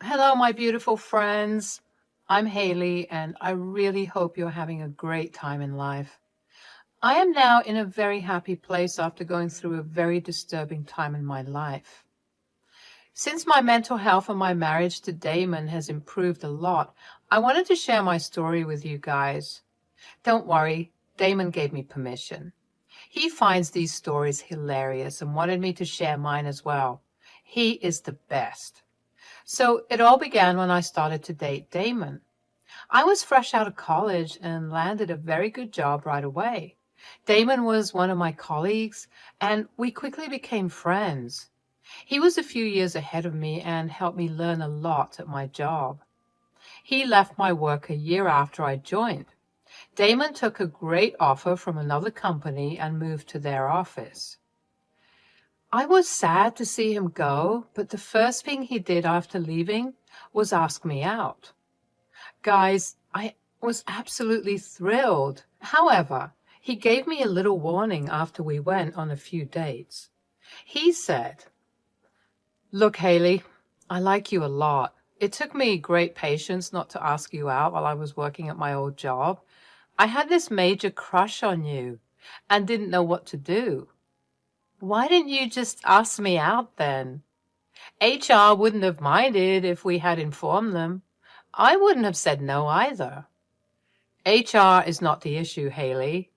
Hello, my beautiful friends. I'm Haley, and I really hope you're having a great time in life. I am now in a very happy place after going through a very disturbing time in my life. Since my mental health and my marriage to Damon has improved a lot, I wanted to share my story with you guys. Don't worry, Damon gave me permission. He finds these stories hilarious and wanted me to share mine as well. He is the best. So it all began when I started to date Damon. I was fresh out of college and landed a very good job right away. Damon was one of my colleagues, and we quickly became friends. He was a few years ahead of me and helped me learn a lot at my job. He left my work a year after I joined. Damon took a great offer from another company and moved to their office. I was sad to see him go, but the first thing he did after leaving was ask me out. Guys, I was absolutely thrilled. However, he gave me a little warning after we went on a few dates. He said, "Look, Haley, I like you a lot. It took me great patience not to ask you out while I was working at my old job. I had this major crush on you and didn't know what to do. Why didn't you just ask me out then? HR wouldn't have minded if we had informed them. I wouldn't have said no either." HR is not the issue, Haley.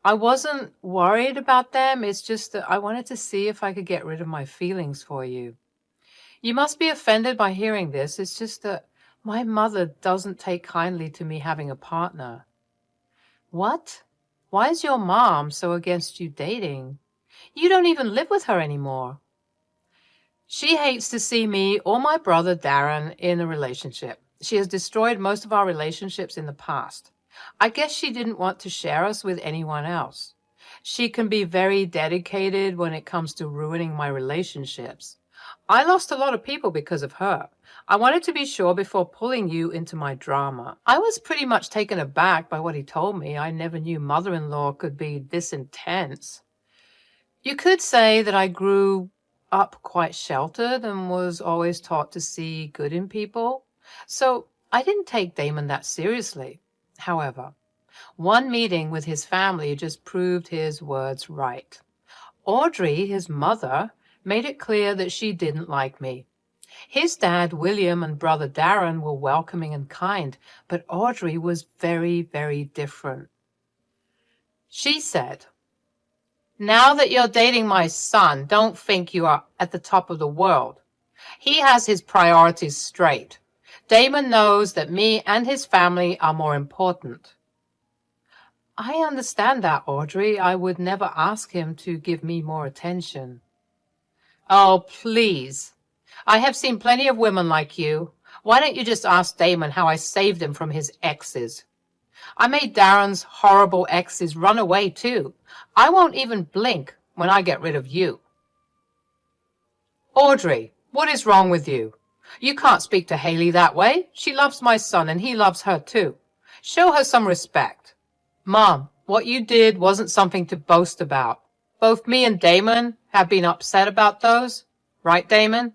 I wasn't worried about them. It's just that I wanted to see if I could get rid of my feelings for you. You must be offended by hearing this. It's just that my mother doesn't take kindly to me having a partner. What? Why is your mom so against you dating? You don't even live with her anymore. She hates to see me or my brother Darren in a relationship. She has destroyed most of our relationships in the past. I guess she didn't want to share us with anyone else. She can be very dedicated when it comes to ruining my relationships. I lost a lot of people because of her. I wanted to be sure before pulling you into my drama. I was pretty much taken aback by what he told me. I never knew mother-in-law could be this intense. You could say that I grew up quite sheltered and was always taught to see good in people. So I didn't take Damon that seriously. However, one meeting with his family just proved his words right. Audrey, his mother, made it clear that she didn't like me. His dad, William, and brother Darren were welcoming and kind, but Audrey was very, very different. She said, "Now that you're dating my son, don't think you are at the top of the world. He has his priorities straight. Damon knows that me and his family are more important." I understand that, Audrey. I would never ask him to give me more attention. Oh, please. I have seen plenty of women like you. Why don't you just ask Damon how I saved him from his exes? I made Darren's horrible exes run away too. I won't even blink when I get rid of you. Audrey, what is wrong with you? You can't speak to Haley that way. She loves my son and he loves her too. Show her some respect. Mom, what you did wasn't something to boast about. Both me and Damon have been upset about those. Right, Damon?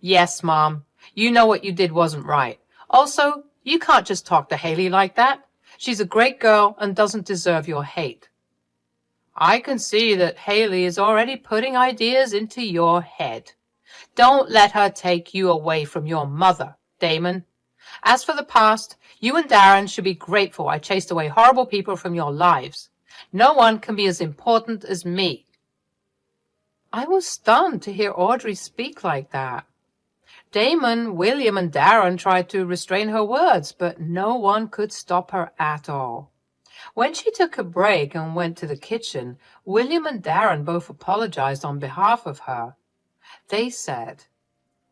Yes, Mom. You know what you did wasn't right. Also, you can't just talk to Haley like that. She's a great girl and doesn't deserve your hate. I can see that Haley is already putting ideas into your head. Don't let her take you away from your mother, Damon. As for the past, you and Darren should be grateful I chased away horrible people from your lives. No one can be as important as me. I was stunned to hear Audrey speak like that. Damon, William, and Darren tried to restrain her words, but no one could stop her at all. When she took a break and went to the kitchen, William and Darren both apologized on behalf of her. They said,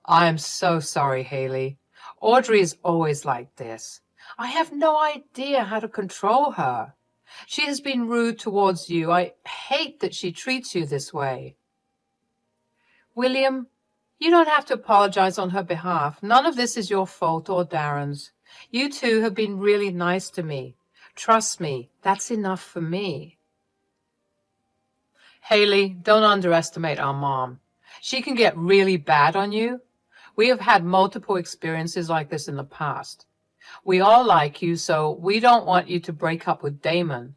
"I am so sorry, Haley. Audrey is always like this. I have no idea how to control her. She has been rude towards you. I hate that she treats you this way." William, you don't have to apologize on her behalf. None of this is your fault or Darren's. You two have been really nice to me. Trust me, that's enough for me. Haley, don't underestimate our mom. She can get really bad on you. We have had multiple experiences like this in the past. We all like you, so we don't want you to break up with Damon.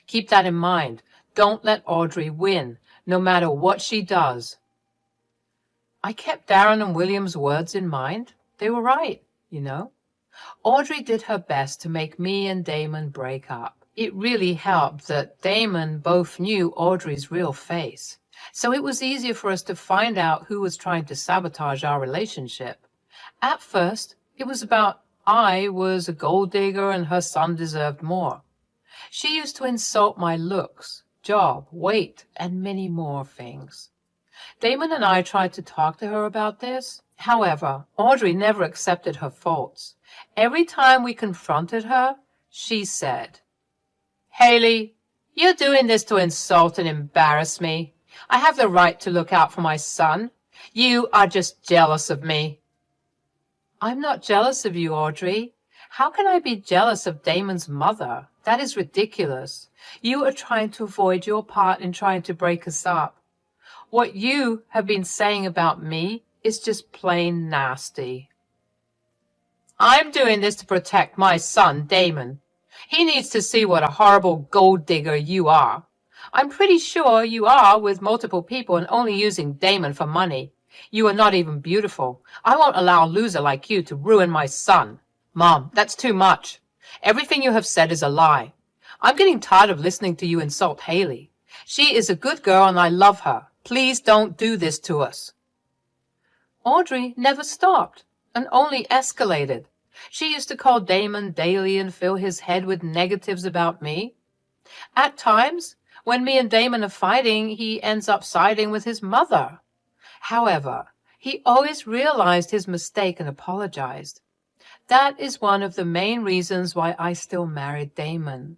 Keep that in mind. Don't let Audrey win, no matter what she does. I kept Darren and William's words in mind. They were right, you know. Audrey did her best to make me and Damon break up. It really helped that Damon both knew Audrey's real face. So it was easier for us to find out who was trying to sabotage our relationship. At first, it was about I was a gold digger and her son deserved more. She used to insult my looks, job, weight, and many more things. Damon and I tried to talk to her about this. However, Audrey never accepted her faults. Every time we confronted her, she said, "Haley, you're doing this to insult and embarrass me. I have the right to look out for my son. You are just jealous of me." I'm not jealous of you, Audrey. How can I be jealous of Damon's mother? That is ridiculous. You are trying to avoid your part in trying to break us up. What you have been saying about me is just plain nasty. I'm doing this to protect my son, Damon. He needs to see what a horrible gold digger you are. I'm pretty sure you are with multiple people and only using Damon for money. You are not even beautiful. I won't allow a loser like you to ruin my son. Mom, that's too much. Everything you have said is a lie. I'm getting tired of listening to you insult Haley. She is a good girl and I love her. Please don't do this to us. Audrey never stopped and only escalated. She used to call Damon daily and fill his head with negatives about me. At times, when me and Damon are fighting, he ends up siding with his mother. However, he always realized his mistake and apologized. That is one of the main reasons why I still married Damon.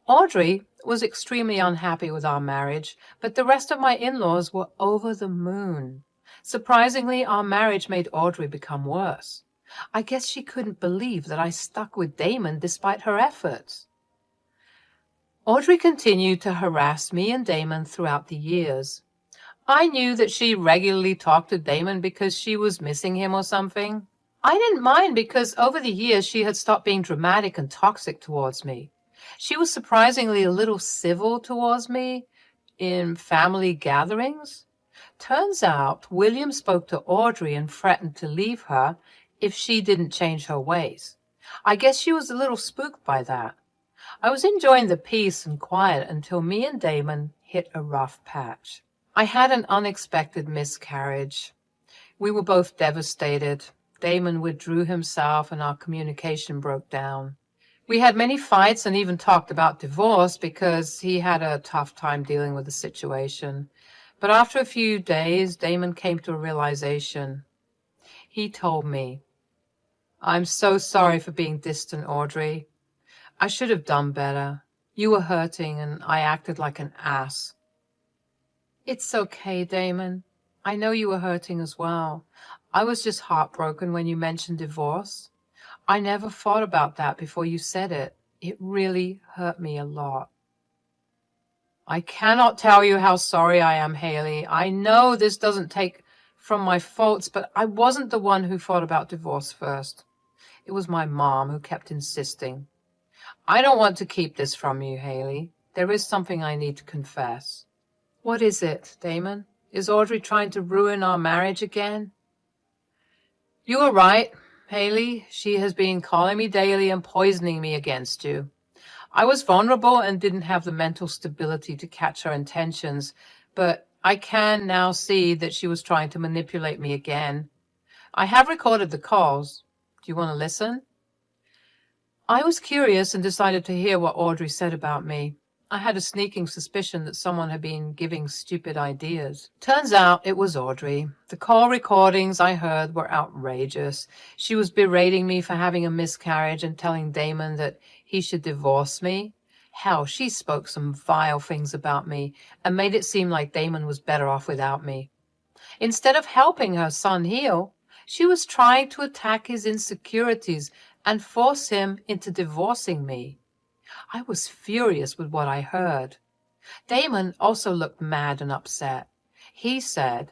Audrey was extremely unhappy with our marriage, but the rest of my in-laws were over the moon. Surprisingly, our marriage made Audrey become worse. I guess she couldn't believe that I stuck with Damon despite her efforts. Audrey continued to harass me and Damon throughout the years. I knew that she regularly talked to Damon because she was missing him or something. I didn't mind because over the years she had stopped being dramatic and toxic towards me. She was surprisingly a little civil towards me in family gatherings. Turns out William spoke to Audrey and threatened to leave her if she didn't change her ways. I guess she was a little spooked by that. I was enjoying the peace and quiet until me and Damon hit a rough patch. I had an unexpected miscarriage. We were both devastated. Damon withdrew himself and our communication broke down. We had many fights and even talked about divorce because he had a tough time dealing with the situation. But after a few days, Damon came to a realization. He told me, "I'm so sorry for being distant, Audrey. I should have done better. You were hurting and I acted like an ass." It's okay, Damon. I know you were hurting as well. I was just heartbroken when you mentioned divorce. I never thought about that before you said it. It really hurt me a lot. I cannot tell you how sorry I am, Haley. I know this doesn't take from my faults, but I wasn't the one who thought about divorce first. It was my mom who kept insisting. I don't want to keep this from you, Haley. There is something I need to confess. What is it, Damon? Is Audrey trying to ruin our marriage again? You are right, Haley. She has been calling me daily and poisoning me against you. I was vulnerable and didn't have the mental stability to catch her intentions, but I can now see that she was trying to manipulate me again. I have recorded the calls. Do you want to listen? I was curious and decided to hear what Audrey said about me. I had a sneaking suspicion that someone had been giving stupid ideas. Turns out it was Audrey. The call recordings I heard were outrageous. She was berating me for having a miscarriage and telling Damon that he should divorce me. Hell, she spoke some vile things about me and made it seem like Damon was better off without me. Instead of helping her son heal, she was trying to attack his insecurities and force him into divorcing me. I was furious with what I heard. Damon also looked mad and upset. He said,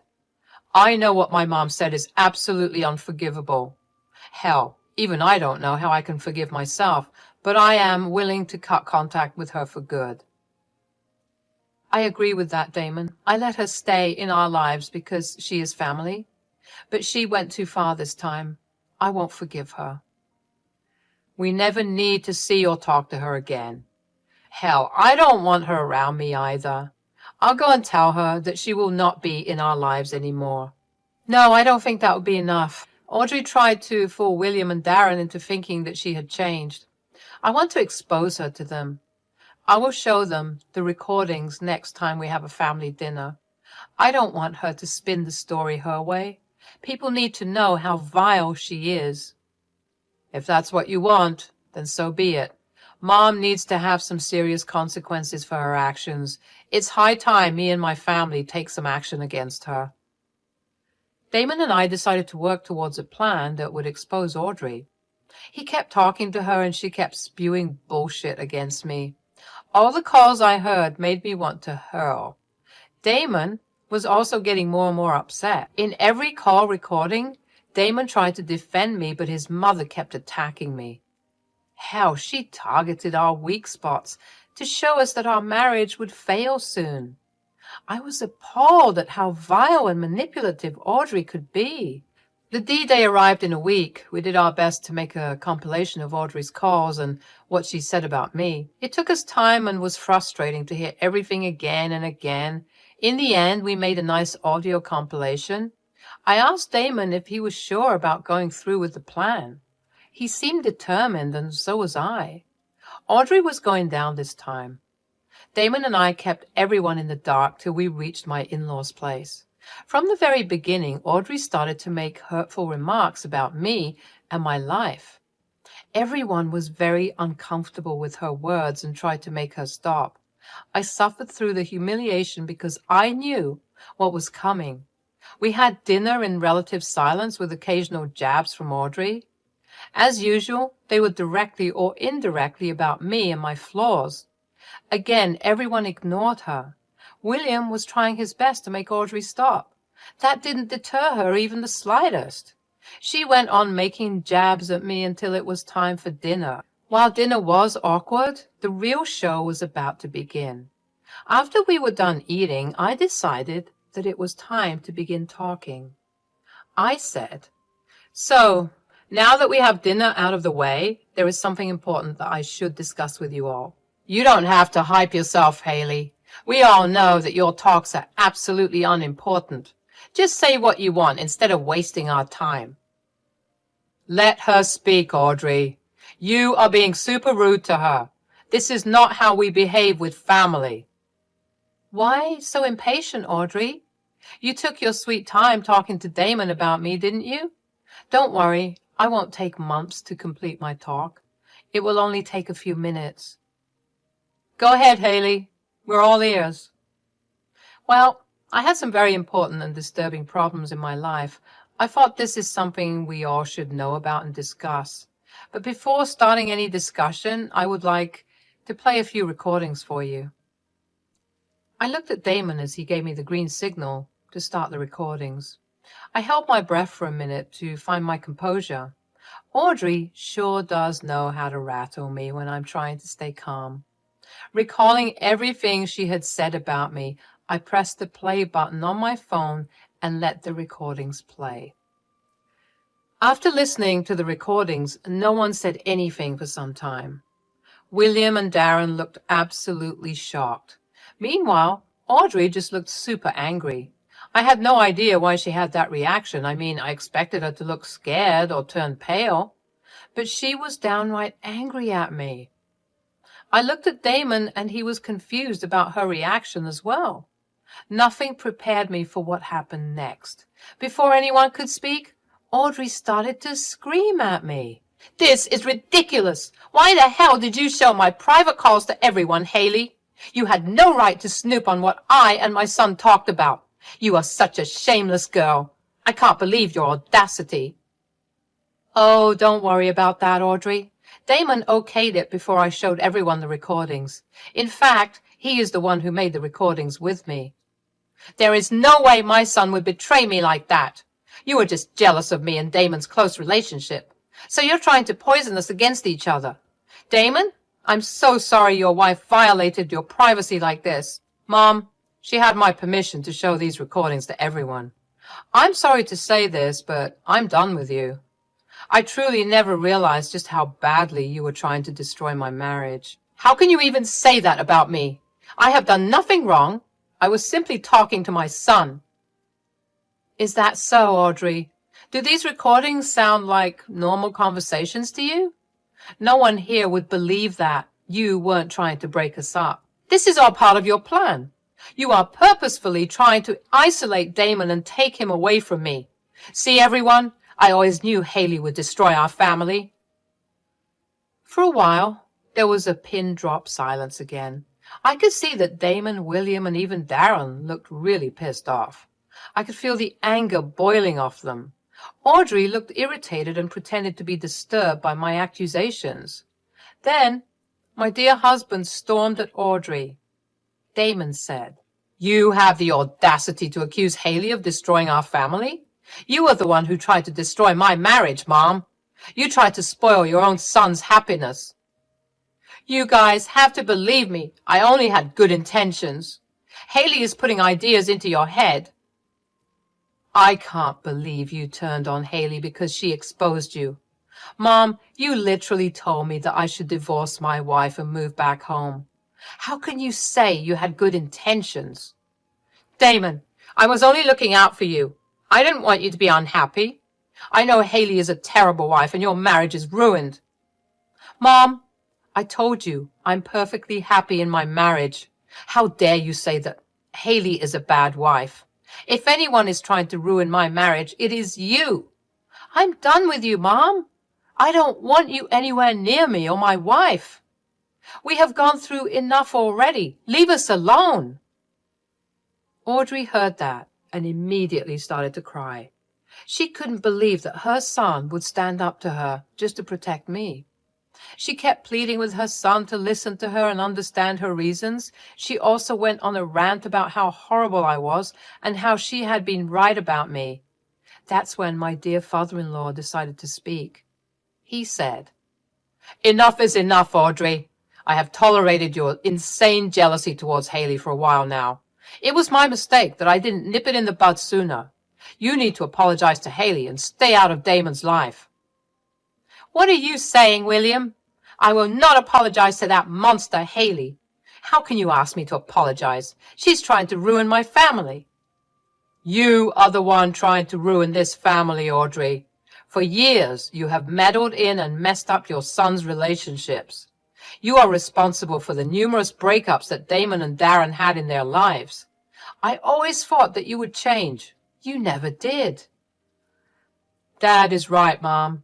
I know what my mom said is absolutely unforgivable. Hell, even I don't know how I can forgive myself, but I am willing to cut contact with her for good. I agree with that, Damon. I let her stay in our lives because she is family, but she went too far this time. I won't forgive her. We never need to see or talk to her again. Hell, I don't want her around me either. I'll go and tell her that she will not be in our lives anymore. No, I don't think that would be enough. Audrey tried to fool William and Darren into thinking that she had changed. I want to expose her to them. I will show them the recordings next time we have a family dinner. I don't want her to spin the story her way. People need to know how vile she is. If that's what you want, then so be it. Mom needs to have some serious consequences for her actions. It's high time me and my family take some action against her. Damon and I decided to work towards a plan that would expose Audrey. He kept talking to her and she kept spewing bullshit against me. All the calls I heard made me want to hurl. Damon was also getting more and more upset. In every call recording, Damon tried to defend me, but his mother kept attacking me. Hell, she targeted our weak spots to show us that our marriage would fail soon. I was appalled at how vile and manipulative Audrey could be. The D-Day arrived in a week. We did our best to make a compilation of Audrey's calls and what she said about me. It took us time and was frustrating to hear everything again and again. In the end, we made a nice audio compilation. I asked Damon if he was sure about going through with the plan. He seemed determined, and so was I. Audrey was going down this time. Damon and I kept everyone in the dark till we reached my in-laws' place. From the very beginning, Audrey started to make hurtful remarks about me and my life. Everyone was very uncomfortable with her words and tried to make her stop. I suffered through the humiliation because I knew what was coming. We had dinner in relative silence with occasional jabs from Audrey. As usual, they were directly or indirectly about me and my flaws. Again, everyone ignored her. William was trying his best to make Audrey stop. That didn't deter her even the slightest. She went on making jabs at me until it was time for dinner. While dinner was awkward, the real show was about to begin. After we were done eating, I decided that it was time to begin talking. I said, "So, now that we have dinner out of the way, there is something important that I should discuss with you all." "You don't have to hype yourself, Haley. We all know that your talks are absolutely unimportant. Just say what you want instead of wasting our time." "Let her speak, Audrey. You are being super rude to her. This is not how we behave with family." "Why so impatient, Audrey? You took your sweet time talking to Damon about me, didn't you? Don't worry, I won't take months to complete my talk. It will only take a few minutes." "Go ahead, Haley. We're all ears." Well, I had some very important and disturbing problems in my life. I thought this is something we all should know about and discuss. But before starting any discussion, I would like to play a few recordings for you. I looked at Damon as he gave me the green signal to start the recordings. I held my breath for a minute to find my composure. Audrey sure does know how to rattle me when I'm trying to stay calm. Recalling everything she had said about me, I pressed the play button on my phone and let the recordings play. After listening to the recordings, no one said anything for some time. William and Darren looked absolutely shocked. Meanwhile, Audrey just looked super angry. I had no idea why she had that reaction. I mean, I expected her to look scared or turn pale, but she was downright angry at me. I looked at Damon and he was confused about her reaction as well. Nothing prepared me for what happened next. Before anyone could speak, Audrey started to scream at me. "This is ridiculous! Why the hell did you show my private calls to everyone, Haley? You had no right to snoop on what I and my son talked about. You are such a shameless girl. I can't believe your audacity." "Oh, don't worry about that, Audrey. Damon okayed it before I showed everyone the recordings. In fact, he is the one who made the recordings with me." There is no way my son would betray me like that. You are just jealous of me and Damon's close relationship. So you're trying to poison us against each other. Damon, I'm so sorry your wife violated your privacy like this. Mom, she had my permission to show these recordings to everyone. I'm sorry to say this, but I'm done with you. I truly never realized just how badly you were trying to destroy my marriage. How can you even say that about me? I have done nothing wrong. I was simply talking to my son. Is that so, Audrey? Do these recordings sound like normal conversations to you? No one here would believe that you weren't trying to break us up. This is all part of your plan. You are purposefully trying to isolate Damon and take him away from me. See, everyone, I always knew Haley would destroy our family. For a while, there was a pin-drop silence again. I could see that Damon, William, and even Darren looked really pissed off. I could feel the anger boiling off them. Audrey looked irritated and pretended to be disturbed by my accusations. Then, my dear husband stormed at Audrey. Damon said, "You have the audacity to accuse Haley of destroying our family? You are the one who tried to destroy my marriage, Mom. You tried to spoil your own son's happiness. You guys have to believe me. I only had good intentions. Haley is putting ideas into your head. I can't believe you turned on Haley because she exposed you. Mom, you literally told me that I should divorce my wife and move back home. How can you say you had good intentions? Damon, I was only looking out for you. I didn't want you to be unhappy. I know Haley is a terrible wife and your marriage is ruined. Mom, I told you I'm perfectly happy in my marriage. How dare you say that Haley is a bad wife? If anyone is trying to ruin my marriage, it is you. I'm done with you, Mom. I don't want you anywhere near me or my wife. We have gone through enough already. Leave us alone. Audrey heard that and immediately started to cry. She couldn't believe that her son would stand up to her just to protect me. She kept pleading with her son to listen to her and understand her reasons. She also went on a rant about how horrible I was and how she had been right about me. That's when my dear father-in-law decided to speak. He said, "Enough is enough, Audrey. I have tolerated your insane jealousy towards Haley for a while now. It was my mistake that I didn't nip it in the bud sooner. You need to apologize to Haley and stay out of Damon's life." What are you saying, William? I will not apologize to that monster, Haley. How can you ask me to apologize? She's trying to ruin my family. You are the one trying to ruin this family, Audrey. For years, you have meddled in and messed up your son's relationships. You are responsible for the numerous breakups that Damon and Darren had in their lives. I always thought that you would change. You never did. Dad is right, Mom.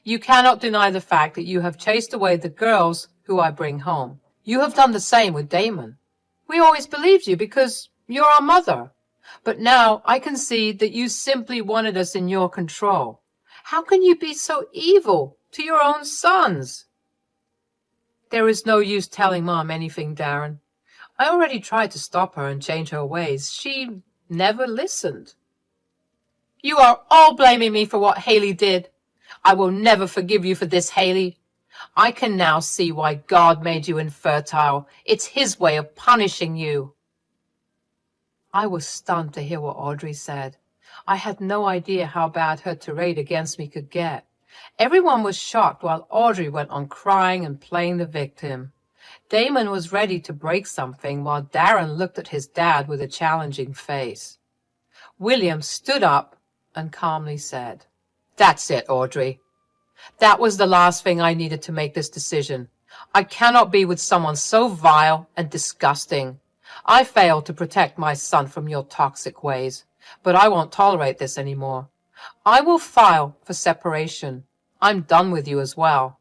You cannot deny the fact that you have chased away the girls who I bring home. You have done the same with Damon. We always believed you because you're our mother. But now I can see that you simply wanted us in your control. How can you be so evil to your own sons? There is no use telling Mom anything, Darren. I already tried to stop her and change her ways. She never listened. You are all blaming me for what Haley did. I will never forgive you for this, Haley. I can now see why God made you infertile. It's his way of punishing you. I was stunned to hear what Audrey said. I had no idea how bad her tirade against me could get. Everyone was shocked while Audrey went on crying and playing the victim. Damon was ready to break something while Darren looked at his dad with a challenging face. William stood up and calmly said, "That's it, Audrey. That was the last thing I needed to make this decision. I cannot be with someone so vile and disgusting. I failed to protect my son from your toxic ways, but I won't tolerate this anymore. I will file for separation. I'm done with you as well.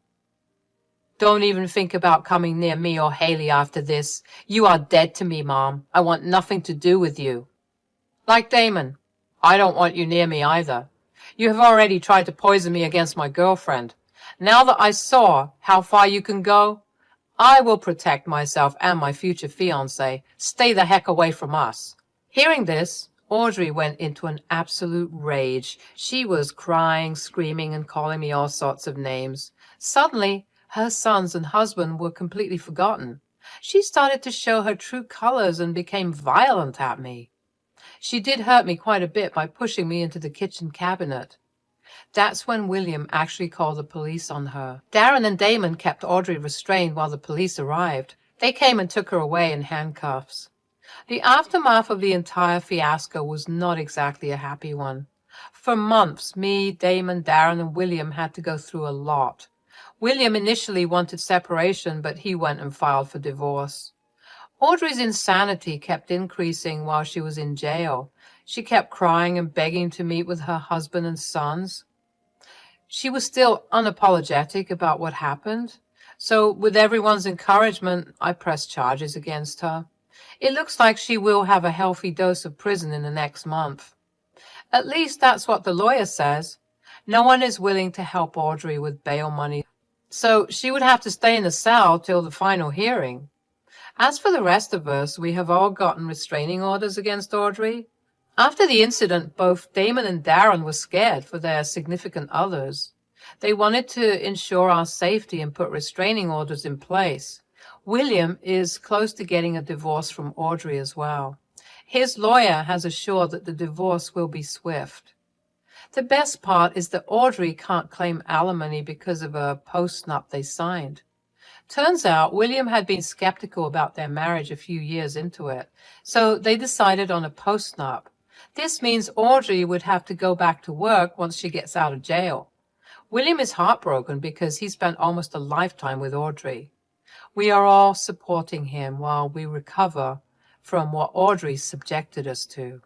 Don't even think about coming near me or Haley after this. You are dead to me, Mom. I want nothing to do with you. Like Damon, I don't want you near me either. You have already tried to poison me against my girlfriend. Now that I saw how far you can go, I will protect myself and my future fiancé. Stay the heck away from us. Hearing this, Audrey went into an absolute rage. She was crying, screaming, and calling me all sorts of names. Suddenly, her sons and husband were completely forgotten. She started to show her true colors and became violent at me. She did hurt me quite a bit by pushing me into the kitchen cabinet. That's when William actually called the police on her. Darren and Damon kept Audrey restrained while the police arrived. They came and took her away in handcuffs. The aftermath of the entire fiasco was not exactly a happy one. For months, me, Damon, Darren, and William had to go through a lot. William initially wanted separation, but he went and filed for divorce. Audrey's insanity kept increasing while she was in jail. She kept crying and begging to meet with her husband and sons. She was still unapologetic about what happened. So with everyone's encouragement, I pressed charges against her. It looks like she will have a healthy dose of prison in the next month. At least that's what the lawyer says. No one is willing to help Audrey with bail money, so she would have to stay in the cell till the final hearing. As for the rest of us, we have all gotten restraining orders against Audrey. After the incident, both Damon and Darren were scared for their significant others. They wanted to ensure our safety and put restraining orders in place. William is close to getting a divorce from Audrey as well. His lawyer has assured that the divorce will be swift. The best part is that Audrey can't claim alimony because of a postnup they signed. Turns out William had been skeptical about their marriage a few years into it, so they decided on a postnup. This means Audrey would have to go back to work once she gets out of jail. William is heartbroken because he spent almost a lifetime with Audrey. We are all supporting him while we recover from what Audrey subjected us to.